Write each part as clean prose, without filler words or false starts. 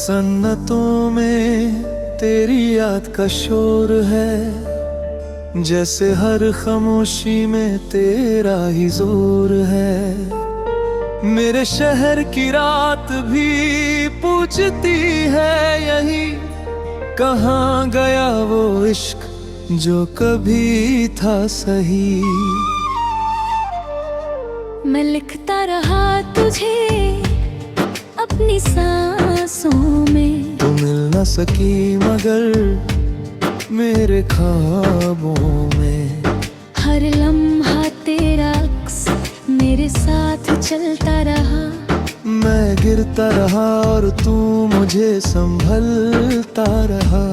सन्नतों में तेरी याद का शोर है, जैसे हर खामोशी में तेरा ही जोर है। मेरे शहर की रात भी पूछती है यही, कहाँ गया वो इश्क जो कभी था सही। मैं लिखता रहा तुझे अपनी सांसों में, तू मिल न सकी मगर मेरे ख्वाबों में। हर लम्हा तेरा अक्स मेरे साथ चलता रहा। मैं गिरता रहा और तू मुझे संभलता रहा।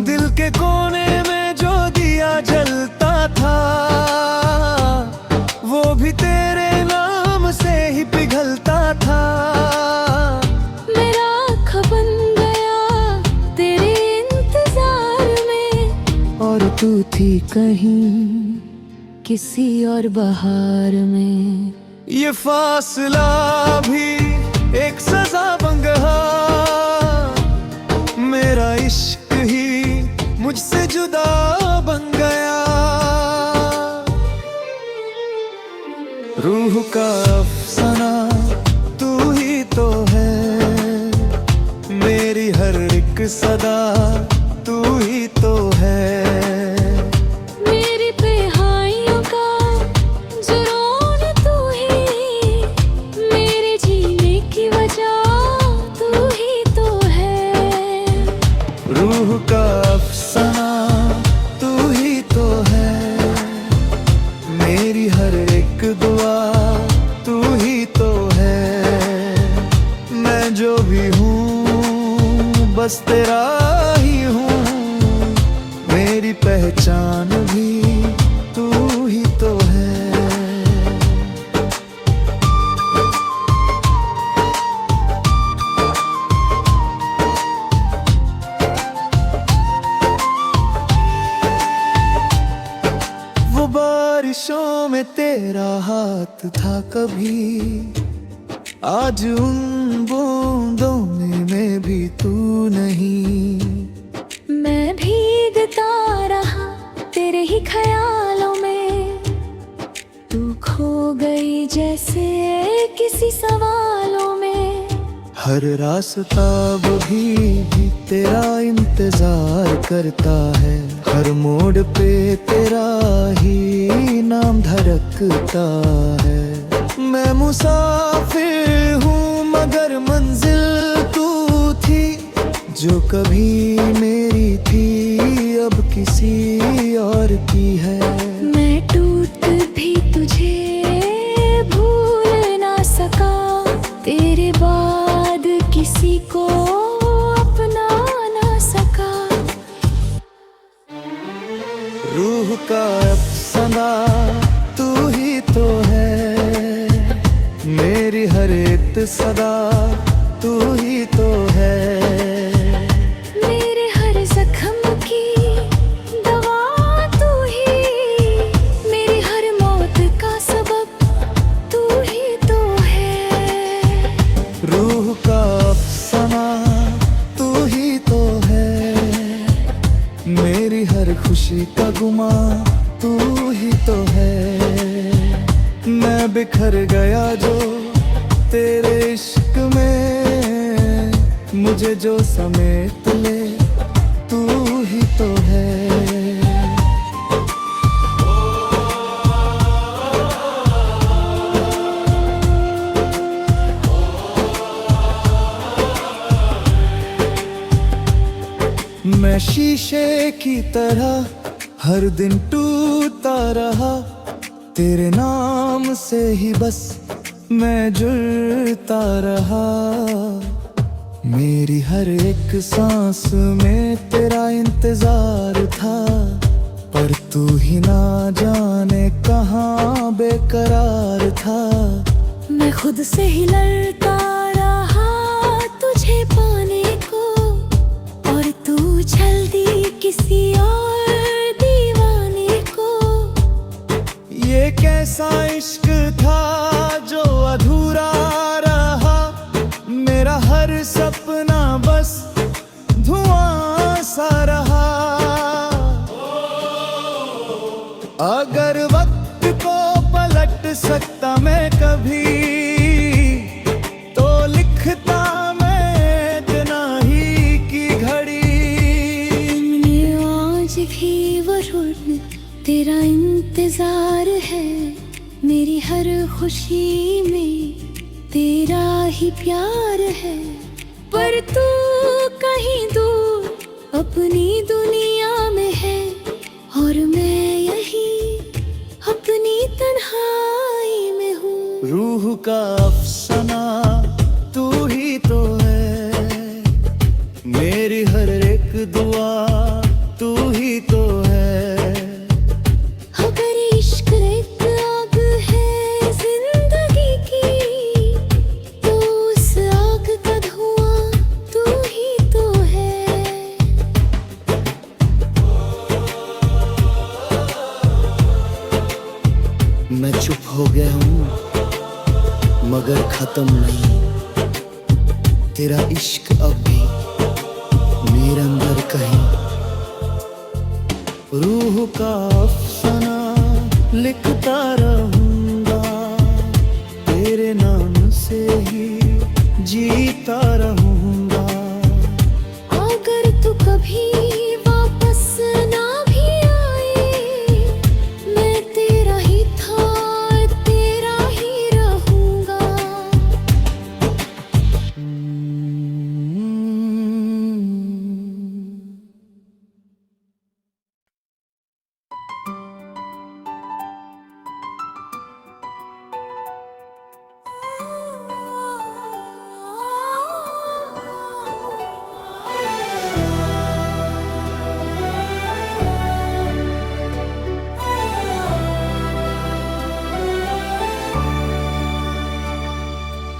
दिल के कोने में जो दिया जलता था, वो भी तेरे नाम से ही पिघलता था। मेरा आँख बन गया तेरे इंतजार में, और तू थी कहीं किसी और बहार में। ये फासला भी एक सजा बन गया, मेरा इश्क ही मुझसे जुदा बन गया। रूह का अफसाना तू ही तो है, मेरी हर एक सदा तू ही तो है। रूह का अफसाना तू ही तो है, मेरी हर एक दुआ तू ही तो है। मैं जो भी हूँ बस तेरा ही हूँ, मेरी पहचान भी तू ही तो है। बारिशों में तेरा हाथ था कभी, आज उन बूंदों में भी तू नहीं। मैं भीगता रहा तेरे ही ख्यालों में, तू खो गई जैसे किसी सवालों में। हर रास्ता भी तेरा इंतजार करता है, हर मोड़ पे तेरा ही नाम धड़कता है। मैं मुसाफिर हूँ मगर मंजिल तू थी, जो कभी मेरी थी अब किसी और की है। मैं टूट भी तुझे भूल ना सका, तेरे बाद किसी को अपना ना सका। रूह का अफसाना तू ही तो है, मेरी हर एक सदा तू ही तो है। मेरे हर जख्म की दवा तू ही, मेरी हर मौत का सबब तू ही तो है। रूह का अफसाना तू ही तो है, मेरी हर खुशी का गुमा तू ही तो है। मैं बिखर गया जो तेरे इश्क में, मुझे जो समेट ले तू ही तो है। मैं शीशे की तरह हर दिन टूटता रहा, तेरे नाम से ही बस मैं जुड़ता रहा। मेरी हर एक सांस में तेरा इंतजार था, पर तू ही ना जाने कहाँ बेकरार था। मैं खुद से ही लड़ता रहा तुझे पाने को, और तू छल दी किसी और दीवाने को। ये कैसा इश्क था जो अधूरा रहा, मेरा हर सपना बस अगर वक्त को पलट सकता मैं कभी तो लिखता मैं तेनाही की घड़ी। आज भी वो रुन तेरा इंतजार है, मेरी हर खुशी में तेरा ही प्यार है। पर तू कहीं दूर अपनी दुनिया में है और मैं यही अपनी तन्हाई में हूँ। रूह का अफसाना तू ही तो है, मेरी हर एक दुआ तू ही तो है। अगर इश्क एक आग है जिंदगी की, तो उस आग का धुआं तू ही तो है। मैं चुप हो गया हूँ मगर खत्म नहीं, तेरा इश्क अब भी मेरे अंदर कहीं। रूह का अफसाना लिखता रहूंगा, तेरे नाम से ही जीता रहूंगा। अगर तू कभी वापस ना भी आए, मैं तेरा ही था, तेरा ही रहूंगा।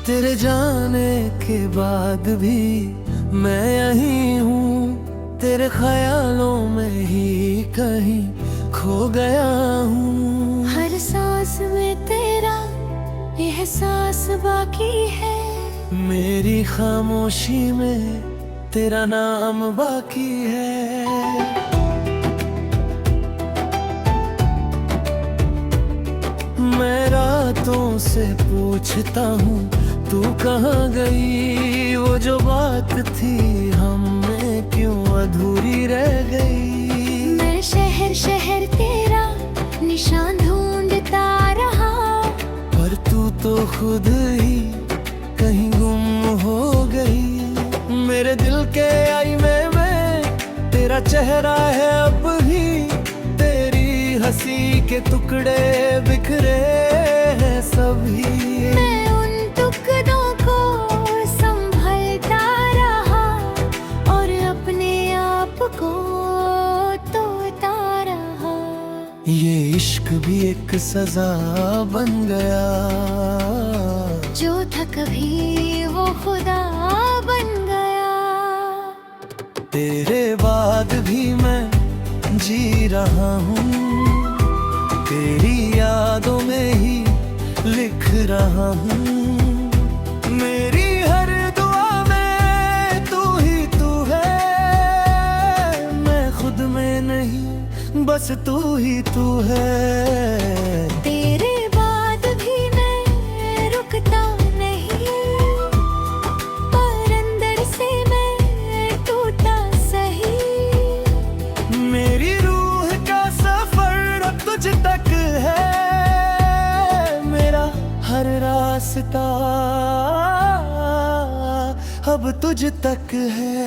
तेरे जाने के बाद भी मैं यही हूँ, तेरे ख्यालों में ही कहीं खो गया हूँ। हर सांस में तेरा एहसास बाकी है, मेरी खामोशी में तेरा नाम बाकी है। मैं रातों से पूछता हूँ तू कहाँ गई, वो जो बात थी हम में क्यों अधूरी रह गई। मैं शहर शहर तेरा निशान ढूंढता रहा, पर तू तो खुद ही कहीं गुम हो गई। मेरे दिल के आईने में तेरा चेहरा है अब भी, तेरी हंसी के टुकड़े बिखरे हैं सभी। मैं उन टुकड़ों को संभलता रहा और अपने आप को तोड़ता रहा। ये इश्क भी एक सजा बन गया, जो था कभी वो खुदा बन गया। तेरे बाद भी मैं जी रहा हूँ, तेरी यादों में ही लिख रहा हूँ। मेरी हर दुआ में तू ही तू है, मैं खुद में नहीं बस तू ही तू है। तेरे बाद भी मैं रुकता नहीं, पर अंदर से मैं टूटा सही। मेरी रूह का सफर अब तुझ तक है, मेरा हर रास्ता अब तुझ तक है।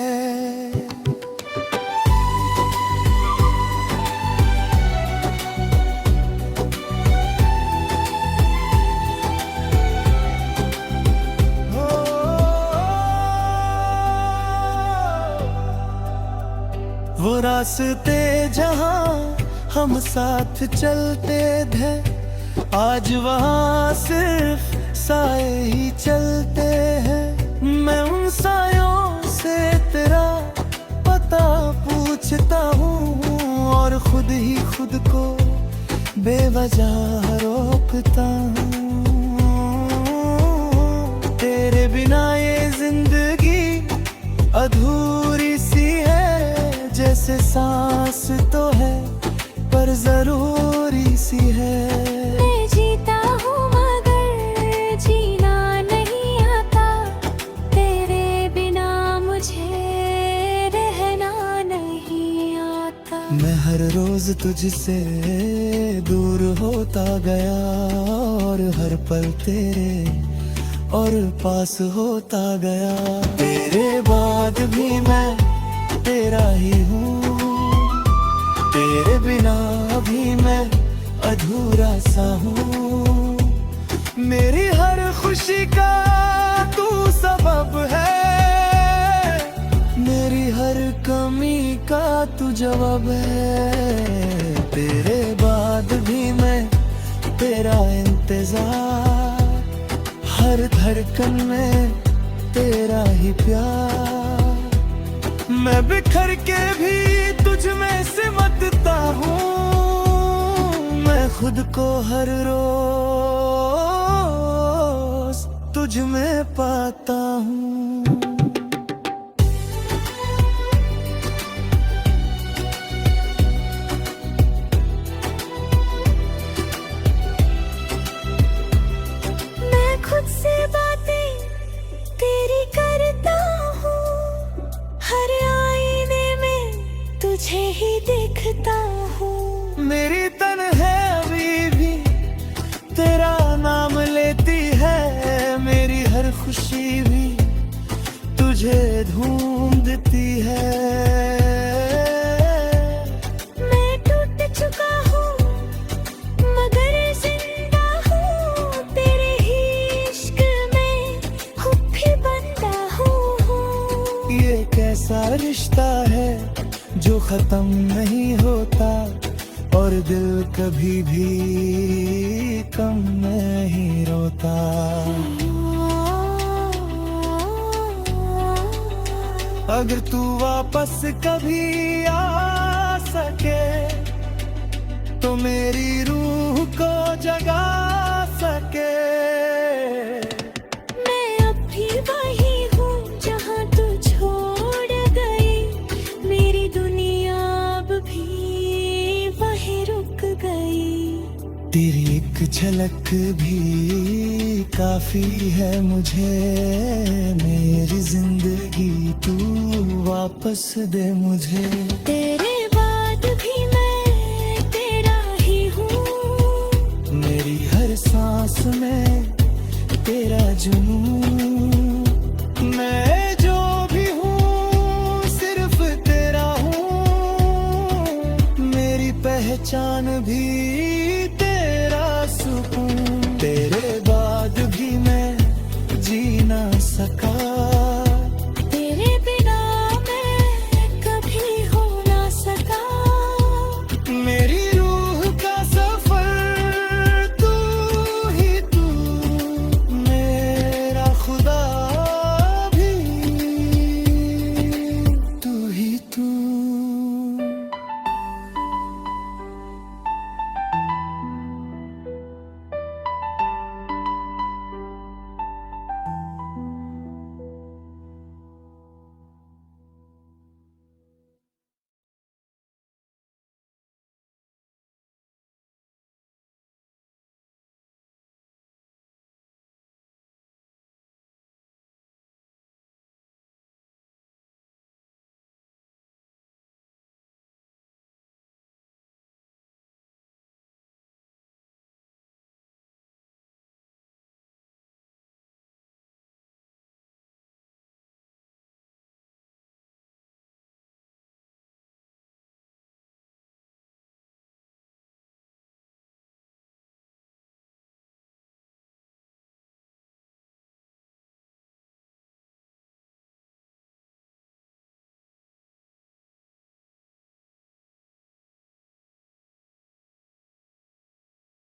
वो रास्ते जहाँ हम साथ चलते थे, आज वहाँ सिर्फ साए ही चलते हैं। मैं उन सायों से तेरा पता पूछता हूँ और खुद ही खुद को बेवजह रोकता हूँ। तेरे बिना ये जिंदगी अधूरी सी है, जैसे सांस तो है पर पर जरूरी सी है। मैं जीता हूँ मगर जीना नहीं आता, तेरे बिना मुझे रहना नहीं आता। मैं हर रोज तुझसे दूर होता गया और हर पल तेरे और पास होता गया। तेरे बाद भी मैं तेरा ही हूँ, तेरे बिना भी मैं अधूरा सा हूँ। मेरी हर खुशी का तू सबब है, मेरी हर कमी का तू जवाब है। तेरे बाद भी मैं तेरा इंतजार, हर धड़कन में तेरा ही प्यार। मैं बिखर के भी तुझ में सिमटता हूँ, मैं खुद को हर रोज तुझ में पाता हूँ। मैं खुद से बातें तेरी करता हूँ, हर आईने में तुझे ही देखता हूँ। मेरी तन्हाई भी तेरा नाम लेती है, मेरी हर खुशी भी तुझे ढूंढती है। मैं टूट चुका हूँ मगर जिंदा हूँ, तेरे ही इश्क में खुद भी बंदा हूँ। ये कैसा रिश्ता है जो खत्म नहीं होता और दिल कभी भी कम नहीं रोता। अगर तू वापस कभी आ सके तो मेरी रूह को जगा सके। मैं अब भी वही हूँ जहाँ तू छोड़ गई, मेरी दुनिया अब भी वही रुक गई। तेरी एक झलक भी काफी है मुझे, मेरी जिंदगी तू वापस दे मुझे। तेरे बाद भी मैं तेरा ही हूँ, मेरी हर सांस में तेरा जुनून। मैं जो भी हूँ सिर्फ तेरा हूँ, मेरी पहचान भी